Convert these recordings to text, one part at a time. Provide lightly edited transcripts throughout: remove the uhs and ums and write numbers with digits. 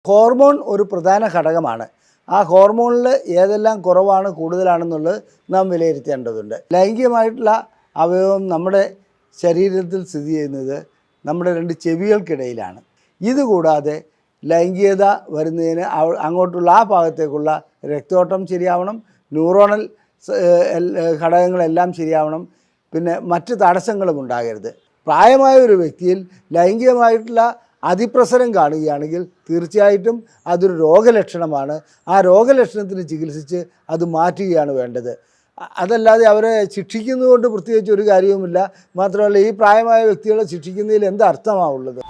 Hormone ഒരു പ്രധാന ഘടകമാണ്. ആ ഹോർമോണിൽ ഏതെല്ലാം കുറവാണ് കൂടുതലാണെന്നുള്ളത് നാം വിലയിരുത്തേണ്ടതുണ്ട്. ലൈംഗികമായിട്ടുള്ള അവയവം നമ്മുടെ ശരീരത്തിൽ സ്ഥിതി ചെയ്യുന്നത് നമ്മുടെ രണ്ട് ചെവികൾക്കിടയിലാണ്. ഇതുകൂടാതെ ലൈംഗികത വരുന്നതിന് അങ്ങോട്ടുള്ള ആ ഭാഗത്തേക്കുള്ള രക്തോട്ടം ശരിയാവണം, ന്യൂറോണൽ ഘടകങ്ങളെല്ലാം ശരിയാവണം, പിന്നെ മറ്റ് തടസ്സങ്ങളും ഉണ്ടാകരുത്. പ്രായമായ ഒരു വ്യക്തിയിൽ ലൈംഗികമായിട്ടുള്ള അതിപ്രസരം കാണുകയാണെങ്കിൽ തീർച്ചയായിട്ടും അതൊരു രോഗലക്ഷണമാണ്. ആ രോഗലക്ഷണത്തിന് ചികിത്സിച്ച് അത് മാറ്റുകയാണ് വേണ്ടത്. അതല്ലാതെ അവരെ ശിക്ഷിക്കുന്നതുകൊണ്ട് പ്രത്യേകിച്ച് ഒരു കാര്യവുമില്ല. മാത്രമല്ല, ഈ പ്രായമായ വ്യക്തികളെ ശിക്ഷിക്കുന്നതിൽ എന്ത് അർത്ഥമാണുള്ളത്?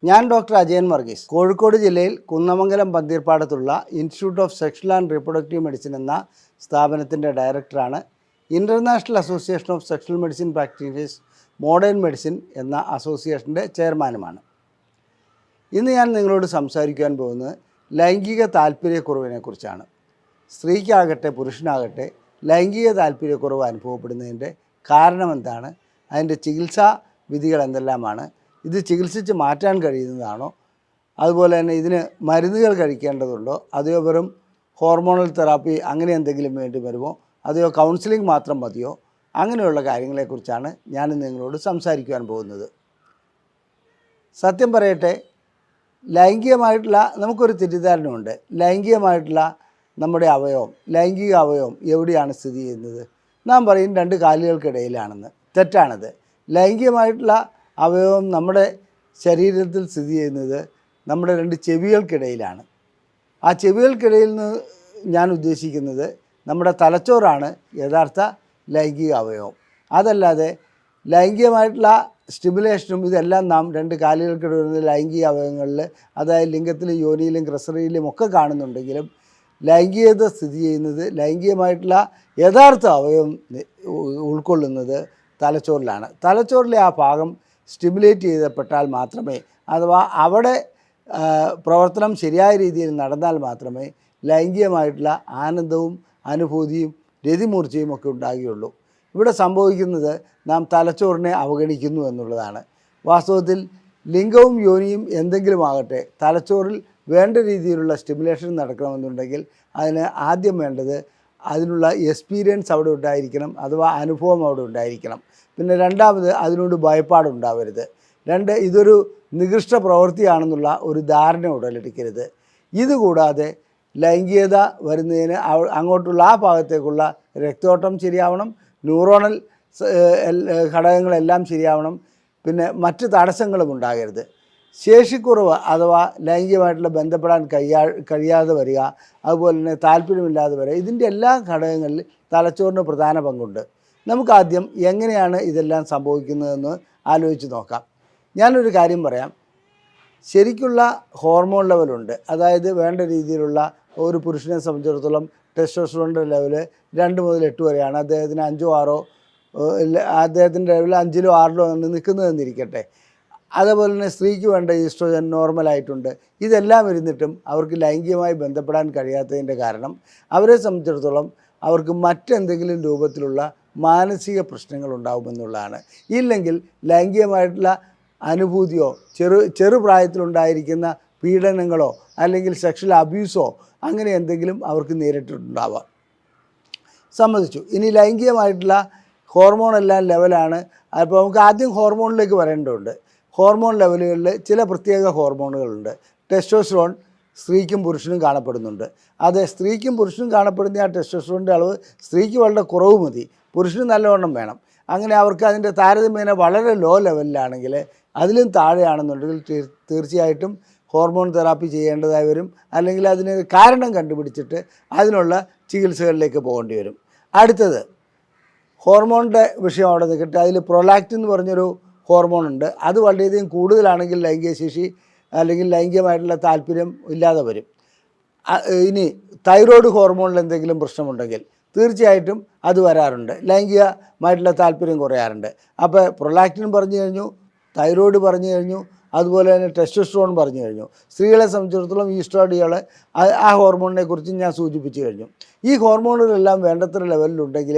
ഞാൻ ഡോക്ടർ അജയൻ വർഗീസ്, കോഴിക്കോട് ജില്ലയിൽ കുന്നമംഗലം പന്തീർപ്പാടത്തുള്ള institute of sexual and reproductive medicine എന്ന സ്ഥാപനത്തിൻ്റെ ഡയറക്ടറാണ്. International association of sexual medicine practitioners modern medicine എന്ന അസോസിയേഷൻ്റെ ചെയർമാനുമാണ്. ഇന്ന് ഞാൻ നിങ്ങളോട് സംസാരിക്കാൻ പോകുന്നത് ലൈംഗിക താല്പര്യക്കുറവിനെക്കുറിച്ചാണ്. സ്ത്രീക്കാകട്ടെ പുരുഷനാകട്ടെ ലൈംഗിക താല്പര്യക്കുറവ് അനുഭവപ്പെടുന്നതിൻ്റെ കാരണമെന്താണ്, അതിൻ്റെ ചികിത്സാ വിധികൾ എന്തെല്ലാമാണ്, ഇത് ചികിത്സിച്ച് മാറ്റാൻ കഴിയുന്നതാണോ, അതുപോലെ തന്നെ ഇതിന് മരുന്നുകൾ കഴിക്കേണ്ടതുണ്ടോ, അതെയോ വെറും ഹോർമോണൽ തെറാപ്പി അങ്ങനെ എന്തെങ്കിലും വേണ്ടി വരുമോ, അതെയോ കൗൺസിലിംഗ് മാത്രം മതിയോ, അങ്ങനെയുള്ള കാര്യങ്ങളെക്കുറിച്ചാണ് ഞാൻ നിങ്ങളോട് സംസാരിക്കുവാൻ പോകുന്നത്. സത്യം പറയട്ടെ, ലൈംഗികമായിട്ടുള്ള നമുക്കൊരു തെറ്റിദ്ധാരണയുണ്ട്. ലൈംഗികമായിട്ടുള്ള നമ്മുടെ അവയവം, ലൈംഗിക അവയവം എവിടെയാണ് സ്ഥിതി ചെയ്യുന്നത്? നാം പറയും രണ്ട് കാലുകൾക്കിടയിലാണെന്ന്. തെറ്റാണത്. ലൈംഗികമായിട്ടുള്ള അവയവം നമ്മുടെ ശരീരത്തിൽ സ്ഥിതി ചെയ്യുന്നത് നമ്മുടെ രണ്ട് ചെവികൾക്കിടയിലാണ്. ആ ചെവികൾക്കിടയിൽ നിന്ന് ഞാൻ ഉദ്ദേശിക്കുന്നത് നമ്മുടെ തലച്ചോറാണ് യഥാർത്ഥ ലൈംഗിക അവയവം. അതല്ലാതെ ലൈംഗികമായിട്ടുള്ള സ്റ്റിമുലേഷനും ഇതെല്ലാം നാം രണ്ട് കാലുകൾക്കിടയിൽ ലൈംഗിക അവയവങ്ങളിൽ, അതായത് ലിംഗത്തിലും യോനിയിലും ക്രസറിയിലും ഒക്കെ കാണുന്നുണ്ടെങ്കിലും ലൈംഗികത സ്ഥിതി ചെയ്യുന്നത്, ലൈംഗികമായിട്ടുള്ള യഥാർത്ഥ അവയവം ഉൾക്കൊള്ളുന്നത് തലച്ചോറിലാണ്. തലച്ചോറിലെ ആ ഭാഗം സ്റ്റിമുലേറ്റ് ചെയ്യപ്പെട്ടാൽ മാത്രമേ, അഥവാ അവിടെ പ്രവർത്തനം ശരിയായ രീതിയിൽ നടന്നാൽ മാത്രമേ ലൈംഗികമായിട്ടുള്ള ആനന്ദവും അനുഭൂതിയും രതിമൂർച്ചയും ഒക്കെ ഉണ്ടാകുകയുള്ളൂ. ഇവിടെ സംഭവിക്കുന്നത് നാം തലച്ചോറിനെ അവഗണിക്കുന്നു എന്നുള്ളതാണ്. വാസ്തവത്തിൽ ലിംഗവും യോനിയും എന്തെങ്കിലും ആകട്ടെ, തലച്ചോറിൽ വേണ്ട രീതിയിലുള്ള സ്റ്റിമുലേഷൻ നടക്കണമെന്നുണ്ടെങ്കിൽ അതിന് ആദ്യം വേണ്ടത് അതിനുള്ള എക്സ്പീരിയൻസ് അവിടെ ഉണ്ടായിരിക്കണം, അഥവാ അനുഭവം അവിടെ ഉണ്ടായിരിക്കണം. പിന്നെ രണ്ടാമത് അതിനോട് ഭയപ്പാടുണ്ടാവരുത്. ഇതൊരു നികൃഷ്ട പ്രവൃത്തിയാണെന്നുള്ള ഒരു ധാരണ ഉടലെടുക്കരുത്. ഇതുകൂടാതെ ലൈംഗികത വരുന്നതിന് അങ്ങോട്ടുള്ള ആ ഭാഗത്തേക്കുള്ള രക്തോട്ടം ശരിയാവണം, ന്യൂറോണൽ ഘടകങ്ങളെല്ലാം ശരിയാവണം, പിന്നെ മറ്റ് തടസ്സങ്ങളും ഉണ്ടാകരുത്. ശേഷിക്കുറവ് അഥവാ ലൈംഗികമായിട്ടുള്ള ബന്ധപ്പെടാൻ കഴിയാതെ വരിക, അതുപോലെ തന്നെ താല്പര്യമില്ലാതെ വരിക, ഇതിൻ്റെ എല്ലാ ഘടകങ്ങളിൽ തലച്ചോറിന് പ്രധാന പങ്കുണ്ട്. നമുക്കാദ്യം എങ്ങനെയാണ് ഇതെല്ലാം സംഭവിക്കുന്നതെന്ന് ആലോചിച്ച് നോക്കാം. ഞാനൊരു കാര്യം പറയാം. ശരിക്കുള്ള ഹോർമോൺ ലെവലുണ്ട്. അതായത് വേണ്ട രീതിയിലുള്ള ഒരു പുരുഷനെ സംബന്ധിച്ചിടത്തോളം ടെസ്റ്റോസ്റ്ററോണിൻ്റെ ലെവൽ 2 മുതൽ 8 വരെയാണ്. അദ്ദേഹത്തിന് 5 6 അദ്ദേഹത്തിൻ്റെ ലെവൽ 5 6 നിൽക്കുന്നതെന്നിരിക്കട്ടെ. അതേപോലെ തന്നെ സ്ത്രീക്ക് വേണ്ട ഈസ്ട്രോജൻ നോർമലായിട്ടുണ്ട്. ഇതെല്ലാം ഇരുന്നിട്ടും അവർക്ക് ലൈംഗികമായി ബന്ധപ്പെടാൻ കഴിയാത്തതിൻ്റെ കാരണം അവരെ സംബന്ധിച്ചിടത്തോളം അവർക്ക് മറ്റെന്തെങ്കിലും രൂപത്തിലുള്ള മാനസിക പ്രശ്നങ്ങൾ ഉണ്ടാകുമെന്നുള്ളതാണ്. ഇല്ലെങ്കിൽ ലൈംഗികമായിട്ടുള്ള അനുഭൂതിയോ ചെറുപ്രായത്തിലുണ്ടായിരിക്കുന്ന പീഡനങ്ങളോ അല്ലെങ്കിൽ സെക്ഷൽ അബ്യൂസോ അങ്ങനെ എന്തെങ്കിലും അവർക്ക് നേരിട്ടിട്ടുണ്ടാവാം. സമ്മതിച്ചു. ഇനി ലൈംഗികമായിട്ടുള്ള ഹോർമോണെല്ലാം ലെവലാണ്. അപ്പോൾ നമുക്ക് ആദ്യം ഹോർമോണിലേക്ക് വരേണ്ടതുണ്ട്. ഹോർമോൺ ലെവലുകളിൽ ചില പ്രത്യേക ഹോർമോണുകളുണ്ട്. ടെസ്റ്റോസ്റ്ററോൺ സ്ത്രീക്കും പുരുഷനും കാണപ്പെടുന്നുണ്ട്. അത് സ്ത്രീക്കും പുരുഷനും കാണപ്പെടുന്ന ആ ടെസ്റ്റോസ്റ്ററോണിൻ്റെ അളവ് സ്ത്രീക്ക് വളരെ കുറവ് മതി, പുരുഷന് നല്ലവണ്ണം വേണം. അങ്ങനെ അവർക്ക് അതിൻ്റെ താരതമ്യേന വളരെ ലോ ലെവലിലാണെങ്കിൽ, അതിലും താഴെയാണെന്നുണ്ടെങ്കിൽ തീർച്ചയായിട്ടും ഹോർമോൺ തെറാപ്പി ചെയ്യേണ്ടതായി വരും. അല്ലെങ്കിൽ അതിന് കാരണം കണ്ടുപിടിച്ചിട്ട് അതിനുള്ള ചികിത്സകളിലേക്ക് പോകേണ്ടി വരും. അടുത്തത് ഹോർമോണിൻ്റെ വിഷയം അവിടെ നിൽക്കട്ടെ. അതിൽ പ്രൊലാക്റ്റിൻ എന്ന് പറഞ്ഞൊരു ഹോർമോണുണ്ട്. അത് വളരെയധികം കൂടുതലാണെങ്കിൽ ലൈംഗിക ശേഷി അല്ലെങ്കിൽ ലൈംഗികമായിട്ടുള്ള താല്പര്യം ഇല്ലാതെ വരും. ഇനി തൈറോയ്ഡ് ഹോർമോണിൽ എന്തെങ്കിലും പ്രശ്നമുണ്ടെങ്കിൽ തീർച്ചയായിട്ടും അത് വരാറുണ്ട്. ലൈംഗികമായിട്ടുള്ള താല്പര്യം കുറയാറുണ്ട്. അപ്പോൾ പ്രൊലാക്റ്റിൻ പറഞ്ഞു കഴിഞ്ഞു, തൈറോയ്ഡ് പറഞ്ഞു കഴിഞ്ഞു, അതുപോലെ തന്നെ ടെസ്റ്റോസ്റ്ററോൺ പറഞ്ഞു കഴിഞ്ഞു. സ്ത്രീകളെ സംബന്ധിച്ചിടത്തോളം ഈസ്ട്രോഡിയോൾ, ആ ഹോർമോണിനെ കുറിച്ച് ഞാൻ സൂചിപ്പിച്ചു കഴിഞ്ഞു. ഈ ഹോർമോണുകളെല്ലാം വേണ്ടത്ര ലെവലിലുണ്ടെങ്കിൽ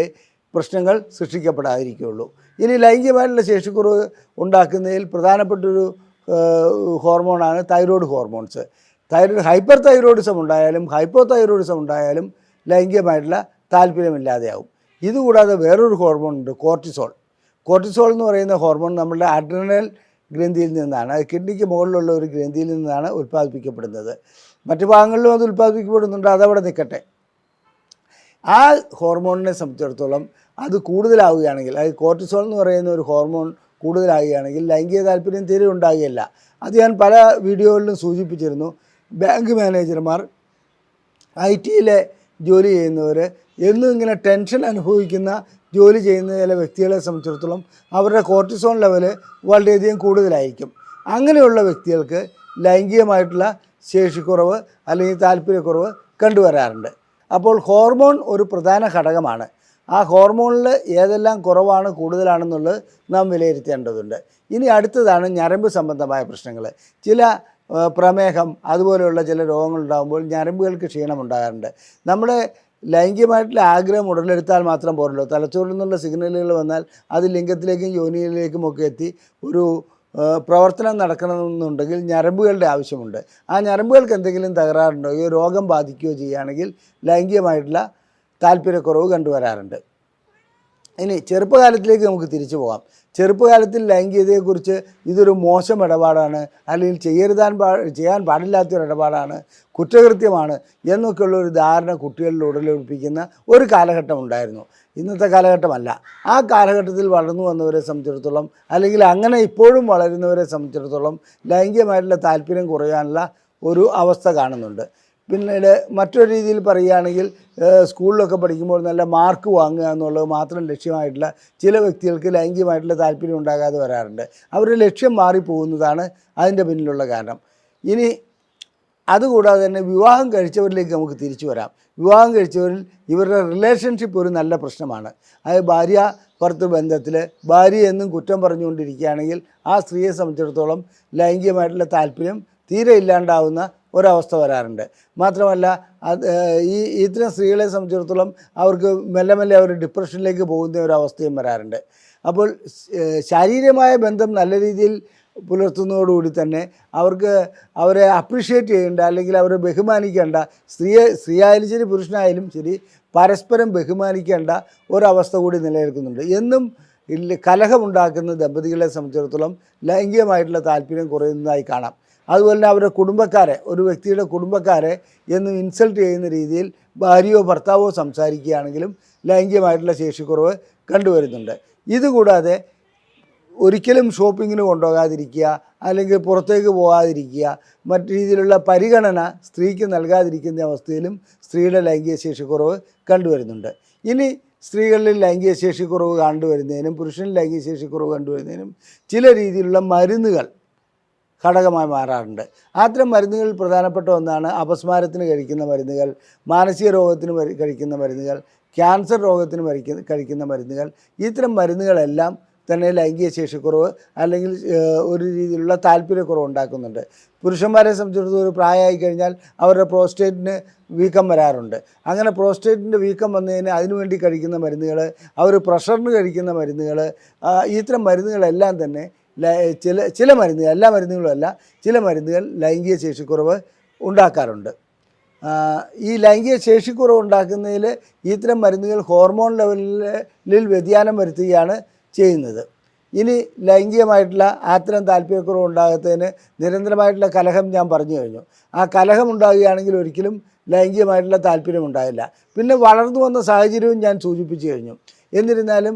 പ്രശ്നങ്ങൾ സൃഷ്ടിക്കപ്പെടാതിരിക്കുകയുള്ളൂ. ഇനി ലൈംഗികമായിട്ടുള്ള ശേഷിക്കുറവ് ഉണ്ടാക്കുന്നതിൽ പ്രധാനപ്പെട്ടൊരു ഹോർമോണാണ് തൈറോയ്ഡ് ഹോർമോൺസ്. ഹൈപ്പർ തൈറോയിഡിസം ഉണ്ടായാലും ഹൈപ്പോ തൈറോയിഡിസം ഉണ്ടായാലും ലൈംഗികമായിട്ടുള്ള താല്പര്യമില്ലാതെയാവും. ഇതുകൂടാതെ വേറൊരു ഹോർമോൺ ഉണ്ട്, കോർട്ടിസോൾ. കോർട്ടിസോൾ എന്ന് പറയുന്ന ഹോർമോൺ നമ്മുടെ അഡ്രിനൽ ഗ്രന്ഥിയിൽ നിന്നാണ്, അത് കിഡ്നിക്ക് മുകളിലുള്ള ഒരു ഗ്രന്ഥിയിൽ നിന്നാണ് ഉൽപ്പാദിപ്പിക്കപ്പെടുന്നത്. മറ്റു ഭാഗങ്ങളിലും അത് ഉൽപ്പാദിപ്പിക്കപ്പെടുന്നുണ്ട്, അതവിടെ നിൽക്കട്ടെ. ആ ഹോർമോണിനെ സംബന്ധിച്ചിടത്തോളം അത് കൂടുതലാവുകയാണെങ്കിൽ, അത് കോർട്ടിസോൾ എന്ന് പറയുന്ന ഒരു ഹോർമോൺ കൂടുതലാവുകയാണെങ്കിൽ ലൈംഗിക താല്പര്യം തീരെ ഉണ്ടാകുകയില്ല. അത് ഞാൻ പല വീഡിയോകളിലും സൂചിപ്പിച്ചിരുന്നു. ബാങ്ക് മാനേജർമാർ, IT-യിലെ ജോലി ചെയ്യുന്നവർ, എന്നും ഇങ്ങനെ ടെൻഷൻ അനുഭവിക്കുന്ന ജോലി ചെയ്യുന്ന ചില വ്യക്തികളെ സംബന്ധിച്ചിടത്തോളം അവരുടെ കോർട്ടിസോൾ ലെവൽ വളരെയധികം കൂടുതലായിരിക്കും. അങ്ങനെയുള്ള വ്യക്തികൾക്ക് ലൈംഗികമായിട്ടുള്ള ശേഷിക്കുറവ് അല്ലെങ്കിൽ താല്പര്യക്കുറവ് കണ്ടുവരാറുണ്ട്. അപ്പോൾ ഹോർമോൺ ഒരു പ്രധാന ഘടകമാണ്. ആ ഹോർമോണിൽ ഏതെല്ലാം കുറവാണ് കൂടുതലാണെന്നുള്ളത് നാം വിലയിരുത്തേണ്ടതുണ്ട്. ഇനി അടുത്തതാണ് ഞരമ്പ് സംബന്ധമായ പ്രശ്നങ്ങൾ. ചില പ്രമേഹം അതുപോലെയുള്ള ചില രോഗങ്ങളുണ്ടാകുമ്പോൾ ഞരമ്പുകൾക്ക് ക്ഷീണമുണ്ടാകാറുണ്ട്. നമ്മുടെ ലൈംഗികമായിട്ടുള്ള ആഗ്രഹം ഉടലെടുത്താൽ മാത്രം പോരല്ലോ, തലച്ചോറിൽ നിന്നുള്ള സിഗ്നലുകൾ വന്നാൽ അത് ലിംഗത്തിലേക്കും യോനിയിലേക്കും ഒക്കെ എത്തി ഒരു പ്രവർത്തനം നടക്കണമെന്നുണ്ടെങ്കിൽ ഞരമ്പുകളുടെ ആവശ്യമുണ്ട്. ആ ഞരമ്പുകൾക്ക് എന്തെങ്കിലും തകരാറുണ്ടോ, രോഗം ബാധിക്കുകയോ ചെയ്യുകയാണെങ്കിൽ ലൈംഗികമായിട്ടുള്ള താല്പര്യക്കുറവ് കണ്ടുവരാറുണ്ട്. ഇനി ചെറുപ്പകാലത്തിലേക്ക് നമുക്ക് തിരിച്ചു പോകാം. ചെറുപ്പകാലത്തിൽ ലൈംഗികതയെക്കുറിച്ച് ഇതൊരു മോശം ഇടപാടാണ്, അല്ലെങ്കിൽ ചെയ്യാൻ പാടില്ലാത്തൊരു ഇടപാടാണ്, കുറ്റകൃത്യമാണ് എന്നൊക്കെയുള്ള ഒരു ധാരണ കുട്ടികളിൽ ഉടലെടുപ്പിക്കുന്ന ഒരു കാലഘട്ടം ഉണ്ടായിരുന്നു. ഇന്നത്തെ കാലഘട്ടമല്ല. ആ കാലഘട്ടത്തിൽ വളർന്നു വന്നവരെ സംബന്ധിച്ചിടത്തോളം, അല്ലെങ്കിൽ അങ്ങനെ ഇപ്പോഴും വളരുന്നവരെ സംബന്ധിച്ചിടത്തോളം ലൈംഗികമായിട്ടുള്ള താല്പര്യം കുറയാനുള്ള ഒരു അവസ്ഥ കാണുന്നുണ്ട്. പിന്നീട് മറ്റൊരു രീതിയിൽ പറയുകയാണെങ്കിൽ, സ്കൂളിലൊക്കെ പഠിക്കുമ്പോൾ നല്ല മാർക്ക് വാങ്ങുക എന്നുള്ളത് മാത്രം ലക്ഷ്യമായിട്ടുള്ള ചില വ്യക്തികൾക്ക് ലൈംഗികമായിട്ടുള്ള താല്പര്യം ഉണ്ടാകാതെ വരാറുണ്ട്. അവരുടെ ലക്ഷ്യം മാറിപ്പോകുന്നതാണ് അതിൻ്റെ പിന്നിലുള്ള കാരണം. ഇനി അതുകൂടാതെ തന്നെ വിവാഹം കഴിച്ചവരിലേക്ക് നമുക്ക് തിരിച്ചു വരാം. വിവാഹം കഴിച്ചവരിൽ ഇവരുടെ റിലേഷൻഷിപ്പ് ഒരു നല്ല പ്രശ്നമാണ്. അത് ഭാര്യ ഭർത്തൃ ബന്ധത്തിൽ ഭാര്യ എന്നും കുറ്റം പറഞ്ഞുകൊണ്ടിരിക്കുകയാണെങ്കിൽ ആ സ്ത്രീയെ സംബന്ധിച്ചിടത്തോളം ലൈംഗികമായിട്ടുള്ള താല്പര്യം തീരെ ഇല്ലാണ്ടാവുന്ന ഒരവസ്ഥ വരാറുണ്ട്. മാത്രമല്ല ഇത്തരം സ്ത്രീകളെ സംബന്ധിച്ചിടത്തോളം അവർക്ക് മെല്ലെ മെല്ലെ അവർ ഡിപ്രഷനിലേക്ക് പോകുന്ന ഒരവസ്ഥയും വരാറുണ്ട്. അപ്പോൾ ശാരീരികമായ ബന്ധം നല്ല രീതിയിൽ പുലർത്തുന്നതോടുകൂടി തന്നെ അവരെ അപ്രീഷിയേറ്റ് ചെയ്യേണ്ട, അല്ലെങ്കിൽ അവരെ ബഹുമാനിക്കേണ്ട, സ്ത്രീയായാലും ശരി പുരുഷനായാലും ശരി പരസ്പരം ബഹുമാനിക്കേണ്ട ഒരവസ്ഥ കൂടി നിലനിൽക്കുന്നുണ്ട്. എന്നും കലഹമുണ്ടാക്കുന്ന ദമ്പതികളെ സംബന്ധിച്ചിടത്തോളം ലൈംഗികമായിട്ടുള്ള താല്പര്യം കുറയുന്നതായി കാണാം. അതുപോലെ തന്നെ അവരുടെ കുടുംബക്കാരെ, ഒരു വ്യക്തിയുടെ കുടുംബക്കാരെ എന്നും ഇൻസൾട്ട് ചെയ്യുന്ന രീതിയിൽ ഭാര്യയോ ഭർത്താവോ സംസാരിക്കുകയാണെങ്കിലും ലൈംഗികമായിട്ടുള്ള ശേഷിക്കുറവ് കണ്ടുവരുന്നുണ്ട്. ഇതുകൂടാതെ ഒരിക്കലും ഷോപ്പിങ്ങിന് കൊണ്ടുപോകാതിരിക്കുക, അല്ലെങ്കിൽ പുറത്തേക്ക് പോകാതിരിക്കുക, മറ്റു രീതിയിലുള്ള പരിഗണന സ്ത്രീക്ക് നൽകാതിരിക്കുന്ന അവസ്ഥയിലും സ്ത്രീയുടെ ലൈംഗിക ശേഷിക്കുറവ് കണ്ടുവരുന്നുണ്ട്. ഇനി സ്ത്രീകളിൽ ലൈംഗിക ശേഷിക്കുറവ് കണ്ടുവരുന്നതിനും പുരുഷനിൽ ലൈംഗിക ശേഷിക്കുറവ് കണ്ടുവരുന്നതിനും ചില രീതിയിലുള്ള മരുന്നുകൾ ഘടകമായി മാറാറുണ്ട്. അത്തരം മരുന്നുകൾ പ്രധാനപ്പെട്ട ഒന്നാണ് അപസ്മാരത്തിന് കഴിക്കുന്ന മരുന്നുകൾ, മാനസിക രോഗത്തിന് കഴിക്കുന്ന മരുന്നുകൾ, ക്യാൻസർ രോഗത്തിന് കഴിക്കുന്ന മരുന്നുകൾ. ഇത്തരം മരുന്നുകളെല്ലാം തന്നെ ലൈംഗിക ശേഷിക്കുറവ് അല്ലെങ്കിൽ ഒരു രീതിയിലുള്ള താല്പര്യക്കുറവ് ഉണ്ടാക്കുന്നുണ്ട്. പുരുഷന്മാരെ സംബന്ധിച്ചിടത്തോളം ഒരു പ്രായമായി കഴിഞ്ഞാൽ അവരുടെ പ്രോസ്റ്റേറ്റിന് വീക്കം വരാറുണ്ട്. അങ്ങനെ പ്രോസ്റ്റേറ്റിൻ്റെ വീക്കം വന്നതിന് അതിനുവേണ്ടി കഴിക്കുന്ന മരുന്നുകൾ, അവർ പ്രഷറിന് കഴിക്കുന്ന മരുന്നുകൾ, ഇത്തരം മരുന്നുകളെല്ലാം തന്നെ ചില മരുന്നുകൾ, എല്ലാ മരുന്നുകളും അല്ല, ചില മരുന്നുകൾ ലൈംഗിക ശേഷിക്കുറവ് ഉണ്ടാക്കാറുണ്ട്. ഈ ലൈംഗിക ശേഷിക്കുറവ് ഉണ്ടാക്കുന്നതിൽ ഇത്തരം മരുന്നുകൾ ഹോർമോൺ ലെവലിൽ വ്യതിയാനം വരുത്തുകയാണ് ചെയ്യുന്നത്. ഇനി ലൈംഗികമായിട്ടുള്ള അത്തരം താല്പര്യക്കുറവ് ഉണ്ടാകുന്നതിന് നിരന്തരമായിട്ടുള്ള കലഹം ഞാൻ പറഞ്ഞു കഴിഞ്ഞു. ആ കലഹം ഉണ്ടാകുകയാണെങ്കിൽ ഒരിക്കലും ലൈംഗികമായിട്ടുള്ള താല്പര്യം ഉണ്ടാകില്ല. പിന്നെ വളർന്നു വന്ന സാഹചര്യവും ഞാൻ സൂചിപ്പിച്ചു കഴിഞ്ഞു. എന്നിരുന്നാലും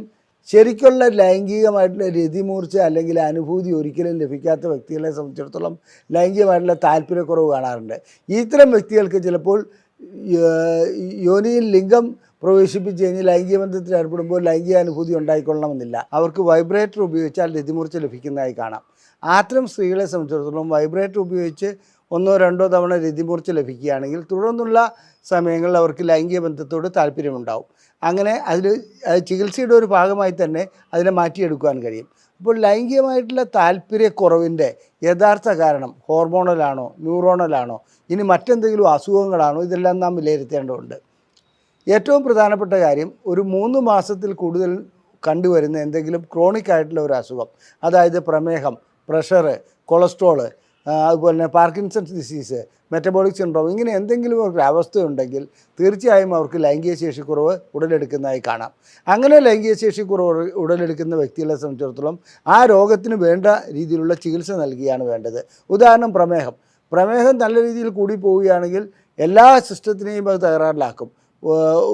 ശരിക്കുള്ള ലൈംഗികമായിട്ടുള്ള രതിമൂർച്ച അല്ലെങ്കിൽ അനുഭൂതി ഒരിക്കലും ലഭിക്കാത്ത വ്യക്തികളെ സംബന്ധിച്ചിടത്തോളം ലൈംഗികമായിട്ടുള്ള താല്പര്യക്കുറവ് കാണാറുണ്ട്. ഇത്തരം വ്യക്തികൾക്ക് ചിലപ്പോൾ യോനിയിൽ ലിംഗം പ്രവേശിപ്പിച്ച് കഴിഞ്ഞ് ലൈംഗിക ബന്ധത്തിൽ ഏർപ്പെടുമ്പോൾ ലൈംഗിക അനുഭൂതി ഉണ്ടായിക്കൊള്ളണമെന്നില്ല. അവർക്ക് വൈബ്രേറ്റർ ഉപയോഗിച്ചാൽ രതിമൂർച്ച ലഭിക്കുന്നതായി കാണാം. അത്തരം സ്ത്രീകളെ സംബന്ധിച്ചിടത്തോളം വൈബ്രേറ്റർ ഉപയോഗിച്ച് 1-2 തവണ രതിമൂർച്ച ലഭിക്കുകയാണെങ്കിൽ തുടർന്നുള്ള സമയങ്ങളിൽ അവർക്ക് ലൈംഗിക ബന്ധത്തോട് താല്പര്യമുണ്ടാവും. അങ്ങനെ ചികിത്സയുടെ ഒരു ഭാഗമായി തന്നെ അതിനെ മാറ്റിയെടുക്കുവാൻ കഴിയും. അപ്പോൾ ലൈംഗികമായിട്ടുള്ള താല്പര്യക്കുറവിൻ്റെ യഥാർത്ഥ കാരണം ഹോർമോണലാണോ, ന്യൂറോണലാണോ, ഇനി മറ്റെന്തെങ്കിലും അസുഖങ്ങളാണോ, ഇതെല്ലാം നാം വിലയിരുത്തേണ്ടതുണ്ട്. ഏറ്റവും പ്രധാനപ്പെട്ട കാര്യം, ഒരു 3 മാസത്തിൽ കൂടുതൽ കണ്ടുവരുന്ന എന്തെങ്കിലും ക്രോണിക് ആയിട്ടുള്ള ഒരു അസുഖം, അതായത് പ്രമേഹം, പ്രഷർ, കൊളസ്ട്രോള്, അതുപോലെ തന്നെ പാർക്കിൻസൺസ് ഡിസീസ്, മെറ്റബോളിക് സിൻഡ്രോം, ഇങ്ങനെ എന്തെങ്കിലും ഒരു അവസ്ഥയുണ്ടെങ്കിൽ തീർച്ചയായും അവർക്ക് ലൈംഗിക ശേഷിക്കുറവ് ഉടലെടുക്കുന്നതായി കാണാം. അങ്ങനെ ലൈംഗിക ശേഷിക്കുറവ് ഉടലെടുക്കുന്ന വ്യക്തികളെ സംബന്ധിച്ചിടത്തോളം ആ രോഗത്തിന് വേണ്ട രീതിയിലുള്ള ചികിത്സ നൽകുകയാണ് വേണ്ടത്. ഉദാഹരണം പ്രമേഹം നല്ല രീതിയിൽ കൂടി പോവുകയാണെങ്കിൽ എല്ലാ സിസ്റ്റത്തിനെയും അത് തകരാറിലാക്കും.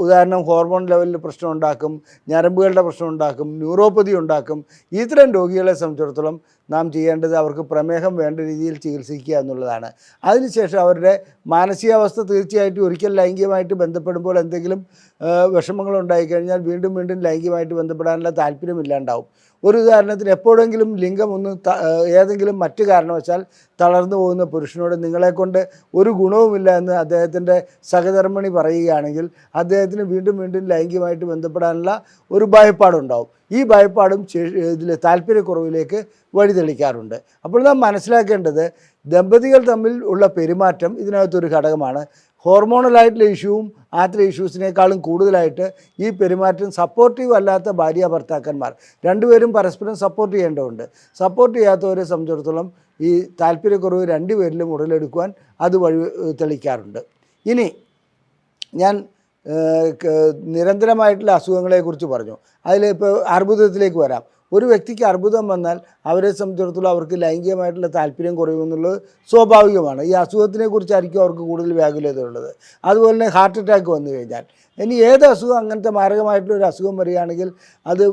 ഉദാഹരണം ഹോർമോൺ ലെവലിൽ പ്രശ്നം ഉണ്ടാക്കും, ഞരമ്പുകളുടെ പ്രശ്നം ഉണ്ടാക്കും, ന്യൂറോപ്പതി ഉണ്ടാക്കും. ഇത്തരം രോഗികളെ സംബന്ധിച്ചിടത്തോളം നാം ചെയ്യേണ്ടത് അവർക്ക് പ്രമേഹം വേണ്ട രീതിയിൽ ചികിത്സിക്കുക എന്നുള്ളതാണ്. അതിനുശേഷം അവരുടെ മാനസികാവസ്ഥ തീർച്ചയായിട്ടും ഒരിക്കൽ ലൈംഗികമായിട്ട് ബന്ധപ്പെടുമ്പോൾ എന്തെങ്കിലും വിഷമങ്ങൾ ഉണ്ടായിക്കഴിഞ്ഞാൽ വീണ്ടും ലൈംഗികമായിട്ട് ബന്ധപ്പെടാനുള്ള താല്പര്യമില്ലാണ്ടാവും. ഒരു ഉദാഹരണത്തിന് എപ്പോഴെങ്കിലും ലിംഗം ഒന്ന് ഏതെങ്കിലും മറ്റു കാരണവശാൽ തളർന്നു പോകുന്ന പുരുഷനോട് നിങ്ങളെക്കൊണ്ട് ഒരു ഗുണവുമില്ല എന്ന് അദ്ദേഹത്തിൻ്റെ സഹധർമ്മിണി പറയുകയാണെങ്കിൽ അദ്ദേഹത്തിന് വീണ്ടും ലൈംഗികമായിട്ട് ബന്ധപ്പെടാനുള്ള ഒരു ഭയപ്പാടുണ്ടാവും. ഈ ഭയപ്പാടും ഇതിൽ താല്പര്യക്കുറവിലേക്ക് വഴിതെളിക്കാറുണ്ട്. അപ്പോൾ നാം മനസ്സിലാക്കേണ്ടത് ദമ്പതികൾ തമ്മിൽ ഉള്ള പെരുമാറ്റം ഇതിനകത്തൊരു ഘടകമാണ്. ഹോർമോണലായിട്ടുള്ള ഇഷ്യൂവും ആത്ര ഇഷ്യൂസിനേക്കാളും കൂടുതലായിട്ട് ഈ പെരുമാറ്റം സപ്പോർട്ടീവ് അല്ലാത്ത ഭാര്യ ഭർത്താക്കന്മാർ രണ്ടുപേരും പരസ്പരം സപ്പോർട്ട് ചെയ്യേണ്ടതുണ്ട്. സപ്പോർട്ട് ചെയ്യാത്തവരെ സംബന്ധിച്ചിടത്തോളം ഈ താല്പര്യക്കുറവ് രണ്ടുപേരിലും ഉടലെടുക്കുവാൻ അത് വഴി തെളിക്കാറുണ്ട്. ഇനി ഞാൻ നിരന്തരമായിട്ടുള്ള അസുഖങ്ങളെക്കുറിച്ച് പറഞ്ഞു. അതിലിപ്പോൾ അർബുദത്തിലേക്ക് വരാം. ഒരു വ്യക്തിക്ക് അർബുദം വന്നാൽ അവരെ സംബന്ധിച്ചിടത്തോളം അവർക്ക് ലൈംഗികമായിട്ടുള്ള താല്പര്യം കുറയുമെന്നുള്ളത് സ്വാഭാവികമാണ്. ഈ അസുഖത്തിനെക്കുറിച്ചായിരിക്കും അവർക്ക് കൂടുതൽ വ്യാകുലതയുള്ളത്. അതുപോലെ തന്നെ ഹാർട്ട് അറ്റാക്ക് വന്നു കഴിഞ്ഞാൽ, ഇനി ഏത് അസുഖം അങ്ങനത്തെ മാരകമായിട്ടുള്ളൊരു അസുഖം വരികയാണെങ്കിൽ അത്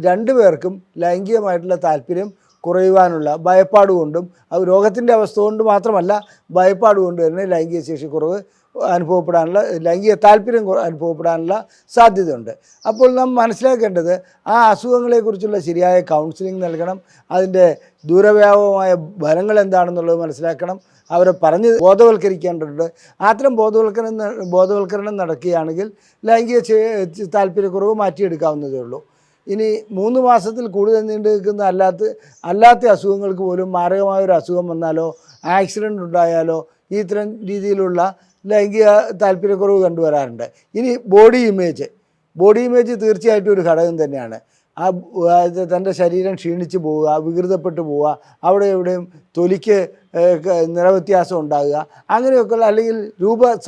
രണ്ടുപേർക്കും ലൈംഗികമായിട്ടുള്ള താല്പര്യം കുറയുവാനുള്ള ഭയപ്പാട് കൊണ്ടും അത് രോഗത്തിൻ്റെ അവസ്ഥ കൊണ്ട് മാത്രമല്ല ഭയപ്പാട് കൊണ്ട് തന്നെ ലൈംഗിക ശേഷിക്കുറവ് അനുഭവപ്പെടാനുള്ള ലൈംഗിക താല്പര്യം അനുഭവപ്പെടാനുള്ള സാധ്യതയുണ്ട്. അപ്പോൾ നാം മനസ്സിലാക്കേണ്ടത് ആ അസുഖങ്ങളെക്കുറിച്ചുള്ള ശരിയായ കൗൺസിലിംഗ് നൽകണം. അതിൻ്റെ ദൂരവ്യാപകമായ ഫലങ്ങൾ എന്താണെന്നുള്ളത് മനസ്സിലാക്കണം. അവരെ പറഞ്ഞ് ബോധവൽക്കരിക്കേണ്ടതുണ്ട്. അത്തരം ബോധവൽക്കരണം നടക്കുകയാണെങ്കിൽ ലൈംഗിക താല്പര്യക്കുറവ് മാറ്റിയെടുക്കാവുന്നതേ ഉള്ളൂ. ഇനി 3 മാസത്തിൽ കൂടുതൽ നീണ്ടു നിൽക്കുന്ന അല്ലാത്ത അസുഖങ്ങൾക്ക് പോലും മാരകമായൊരു അസുഖം വന്നാലോ ആക്സിഡൻ്റ് ഉണ്ടായാലോ ഇത്തരം രീതിയിലുള്ള ലൈംഗിക താല്പര്യക്കുറവ് കണ്ടുവരാറുണ്ട്. ഇനി ബോഡി ഇമേജ് തീർച്ചയായിട്ടും ഒരു ഘടകം തന്നെയാണ്. തൻ്റെ ശരീരം ക്ഷീണിച്ച് പോവുക, വികൃതപ്പെട്ടു പോവുക, അവിടെ എവിടെയും തൊലിക്ക് നിറവ്യത്യാസം ഉണ്ടാകുക, അങ്ങനെയൊക്കെയുള്ള അല്ലെങ്കിൽ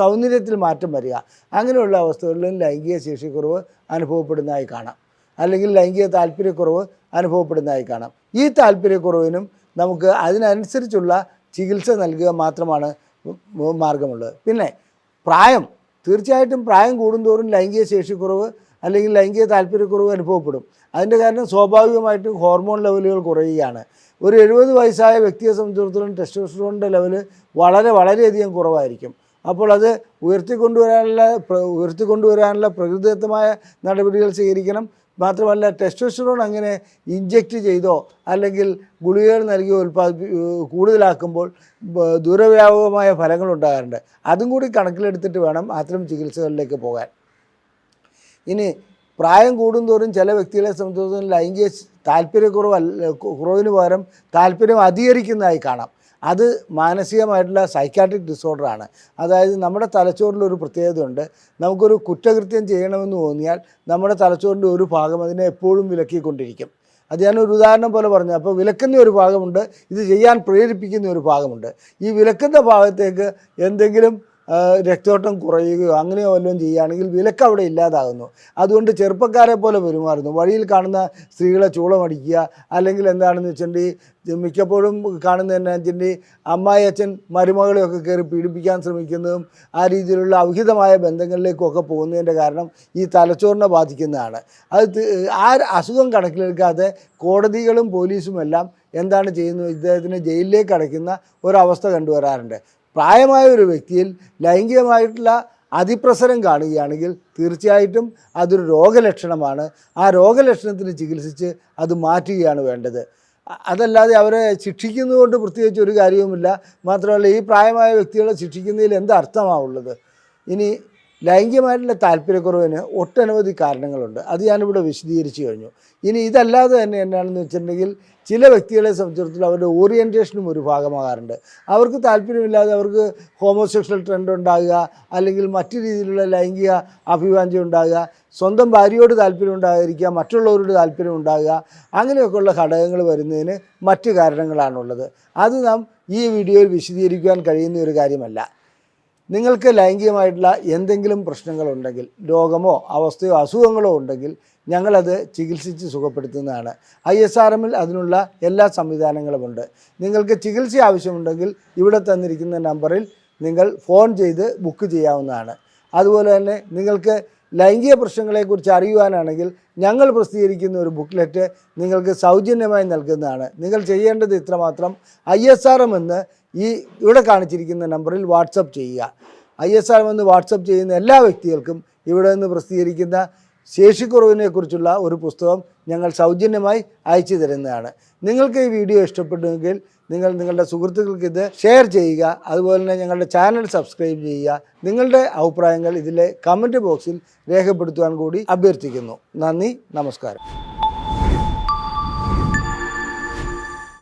സൗന്ദര്യത്തിൽ മാറ്റം വരിക, അങ്ങനെയുള്ള അവസ്ഥകളിലും ലൈംഗിക ശേഷിക്കുറവ് അനുഭവപ്പെടുന്നതായി കാണാം, അല്ലെങ്കിൽ ലൈംഗിക താല്പര്യക്കുറവ് അനുഭവപ്പെടുന്നതായി കാണാം. ഈ താല്പര്യക്കുറവിനും നമുക്ക് അതിനനുസരിച്ചുള്ള ചികിത്സ നൽകുക മാത്രമാണ് മാർഗമുള്ളത്. പിന്നെ തീർച്ചയായിട്ടും പ്രായം കൂടുന്തോറും ലൈംഗിക ശേഷിക്കുറവ് അല്ലെങ്കിൽ ലൈംഗിക താല്പര്യക്കുറവ് അനുഭവപ്പെടും. അതിൻ്റെ കാരണം സ്വാഭാവികമായിട്ടും ഹോർമോൺ ലെവലുകൾ കുറയുകയാണ്. ഒരു 70 വയസ്സായ വ്യക്തിയെ സംബന്ധിച്ചിടത്തോളം ടെസ്റ്റോസ്റ്ററോണിൻ്റെ ലെവല് വളരെയധികം കുറവായിരിക്കും. അപ്പോൾ അത് ഉയർത്തിക്കൊണ്ടുവരാനുള്ള പ്രകൃതിദത്തമായ നടപടികൾ സ്വീകരിക്കണം. മാത്രമല്ല ടെസ്റ്റോസ്റ്ററോൺ അങ്ങനെ ഇഞ്ചെക്റ്റ് ചെയ്തോ അല്ലെങ്കിൽ ഗുളികകൾ നൽകിയോ കൂടുതലാക്കുമ്പോൾ ദൂരവ്യാപകമായ ഫലങ്ങൾ ഉണ്ടാകാറുണ്ട്. അതും കൂടി കണക്കിലെടുത്തിട്ട് വേണം അത്തരം ചികിത്സകളിലേക്ക് പോകാൻ. ഇനി പ്രായം കൂടുന്തോറും ചില വ്യക്തികളെ സംബന്ധിച്ചിടത്തോളം ലൈംഗിക കുറവിന് പകരം താല്പര്യം അധികരിക്കുന്നതായി കാണാം. അത് മാനസികമായിട്ടുള്ള സൈക്കാട്രിക് ഡിസോർഡറാണ്. അതായത് നമ്മുടെ തലച്ചോറിലൊരു പ്രത്യേകതയുണ്ട്. നമുക്കൊരു കുറ്റകൃത്യം ചെയ്യണമെന്ന് തോന്നിയാൽ നമ്മുടെ തലച്ചോറിൻ്റെ ഒരു ഭാഗം അതിനെ എപ്പോഴും വിലക്കിക്കൊണ്ടിരിക്കും. അത് ഞാനൊരു ഉദാഹരണം പോലെ പറഞ്ഞു. അപ്പോൾ വിലക്കുന്ന ഒരു ഭാഗമുണ്ട്, ഇത് ചെയ്യാൻ പ്രേരിപ്പിക്കുന്ന ഒരു ഭാഗമുണ്ട്. ഈ വിലക്കുന്ന ഭാഗത്തേക്ക് എന്തെങ്കിലും രക്തോട്ടം കുറയുകയോ അങ്ങനെയോ വല്ലതും ചെയ്യുകയാണെങ്കിൽ വിലക്ക് അവിടെ ഇല്ലാതാകുന്നു. അതുകൊണ്ട് ചെറുപ്പക്കാരെ പോലെ പെരുമാറുന്നു. വഴിയിൽ കാണുന്ന സ്ത്രീകളെ ചൂളമടിക്കുക, അല്ലെങ്കിൽ എന്താണെന്ന് വെച്ചിട്ടുണ്ടെങ്കിൽ മിക്കപ്പോഴും കാണുന്നതെന്ന് വെച്ചിട്ടുണ്ടെങ്കിൽ അമ്മായി അച്ഛൻ മരുമകളെയൊക്കെ കയറി പീഡിപ്പിക്കാൻ ശ്രമിക്കുന്നതും ആ രീതിയിലുള്ള അവിഹിതമായ ബന്ധങ്ങളിലേക്കൊക്കെ പോകുന്നതിൻ്റെ കാരണം ഈ തലച്ചോറിനെ ബാധിക്കുന്നതാണ്. ആ അസുഖം കണക്കിലെടുക്കാതെ കോടതികളും പോലീസും എല്ലാം എന്താണ് ചെയ്യുന്നത്, ഇദ്ദേഹത്തിന് ജയിലിലേക്ക് അടയ്ക്കുന്ന ഒരവസ്ഥ കണ്ടുവരാറുണ്ട്. പ്രായമായ ഒരു വ്യക്തിയിൽ ലൈംഗികമായിട്ടുള്ള അതിപ്രസരം കാണുകയാണെങ്കിൽ തീർച്ചയായിട്ടും അതൊരു രോഗലക്ഷണമാണ്. ആ രോഗലക്ഷണത്തിന് ചികിത്സിച്ച് അത് മാറ്റുകയാണ് വേണ്ടത്. അതല്ലാതെ അവരെ ശിക്ഷിക്കുന്നതുകൊണ്ട് പ്രത്യേകിച്ച് ഒരു കാര്യവുമില്ല. മാത്രമല്ല ഈ പ്രായമായ വ്യക്തികളെ ശിക്ഷിക്കുന്നതിൽ എന്ത് അർത്ഥമാണുള്ളത്? ഇനി ലൈംഗികമായിട്ടുള്ള താല്പര്യക്കുറവിന് ഒട്ടനവധി കാരണങ്ങളുണ്ട്. അത് ഞാനിവിടെ വിശദീകരിച്ചു കഴിഞ്ഞു. ഇനി ഇതല്ലാതെ തന്നെ എന്നാണെന്ന് വെച്ചിട്ടുണ്ടെങ്കിൽ ചില വ്യക്തികളെ സംബന്ധിച്ചിടത്തോളം അവരുടെ ഓറിയൻറ്റേഷനും ഒരു ഭാഗമാകാറുണ്ട്. അവർക്ക് താല്പര്യമില്ലാതെ അവർക്ക് ഹോമോസെക്ഷൽ ട്രെൻഡ് ഉണ്ടാകുക, അല്ലെങ്കിൽ മറ്റു രീതിയിലുള്ള ലൈംഗിക അഭിവാഞ്ഛ ഉണ്ടാകുക, സ്വന്തം ഭാര്യയോട് താല്പര്യം ഉണ്ടാകാതിരിക്കുക, മറ്റുള്ളവരോട് താല്പര്യം ഉണ്ടാകുക, അങ്ങനെയൊക്കെയുള്ള ഘടകങ്ങൾ വരുന്നതിന് മറ്റു കാരണങ്ങളാണുള്ളത്. അത് നാം ഈ വീഡിയോയിൽ വിശദീകരിക്കുവാൻ കഴിയുന്ന ഒരു കാര്യമല്ല. നിങ്ങൾക്ക് ലൈംഗികമായിട്ടുള്ള എന്തെങ്കിലും പ്രശ്നങ്ങളുണ്ടെങ്കിൽ, രോഗമോ അവസ്ഥയോ അസുഖങ്ങളോ ഉണ്ടെങ്കിൽ ഞങ്ങളത് ചികിത്സിച്ച് സുഖപ്പെടുത്തുന്നതാണ്. ISRMൽ അതിനുള്ള എല്ലാ സംവിധാനങ്ങളുമുണ്ട്. നിങ്ങൾക്ക് ചികിത്സ ആവശ്യമുണ്ടെങ്കിൽ ഇവിടെ തന്നിരിക്കുന്ന നമ്പറിൽ നിങ്ങൾ ഫോൺ ചെയ്ത് ബുക്ക് ചെയ്യാവുന്നതാണ്. അതുപോലെ തന്നെ നിങ്ങൾക്ക് ലൈംഗിക പ്രശ്നങ്ങളെക്കുറിച്ച് അറിയുവാനാണെങ്കിൽ ഞങ്ങൾ പ്രസിദ്ധീകരിക്കുന്ന ഒരു ബുക്ക്ലെറ്റ് നിങ്ങൾക്ക് സൗജന്യമായി നൽകുന്നതാണ്. നിങ്ങൾ ചെയ്യേണ്ടത് ഇത്രമാത്രം: ISRM എന്ന് ഇവിടെ കാണിച്ചിരിക്കുന്ന നമ്പറിൽ വാട്സപ്പ് ചെയ്യുക. ISRM എന്ന് വാട്സപ്പ് ചെയ്യുന്ന എല്ലാ വ്യക്തികൾക്കും ഇവിടെ നിന്ന് പ്രസിദ്ധീകരിക്കുന്ന ശേഷിക്കുറവിനെക്കുറിച്ചുള്ള ഒരു പുസ്തകം ഞങ്ങൾ സൗജന്യമായി അയച്ചു തരുന്നതാണ്. നിങ്ങൾക്ക് ഈ വീഡിയോ ഇഷ്ടപ്പെട്ടുവെങ്കിൽ നിങ്ങൾ നിങ്ങളുടെ സുഹൃത്തുക്കൾക്ക് ഇത് ഷെയർ ചെയ്യുക. അതുപോലെ തന്നെ ഞങ്ങളുടെ ചാനൽ സബ്സ്ക്രൈബ് ചെയ്യുക. നിങ്ങളുടെ അഭിപ്രായങ്ങൾ ഇതിലെ കമൻറ്റ് ബോക്സിൽ രേഖപ്പെടുത്തുവാൻ കൂടി അഭ്യർത്ഥിക്കുന്നു. നന്ദി, നമസ്കാരം.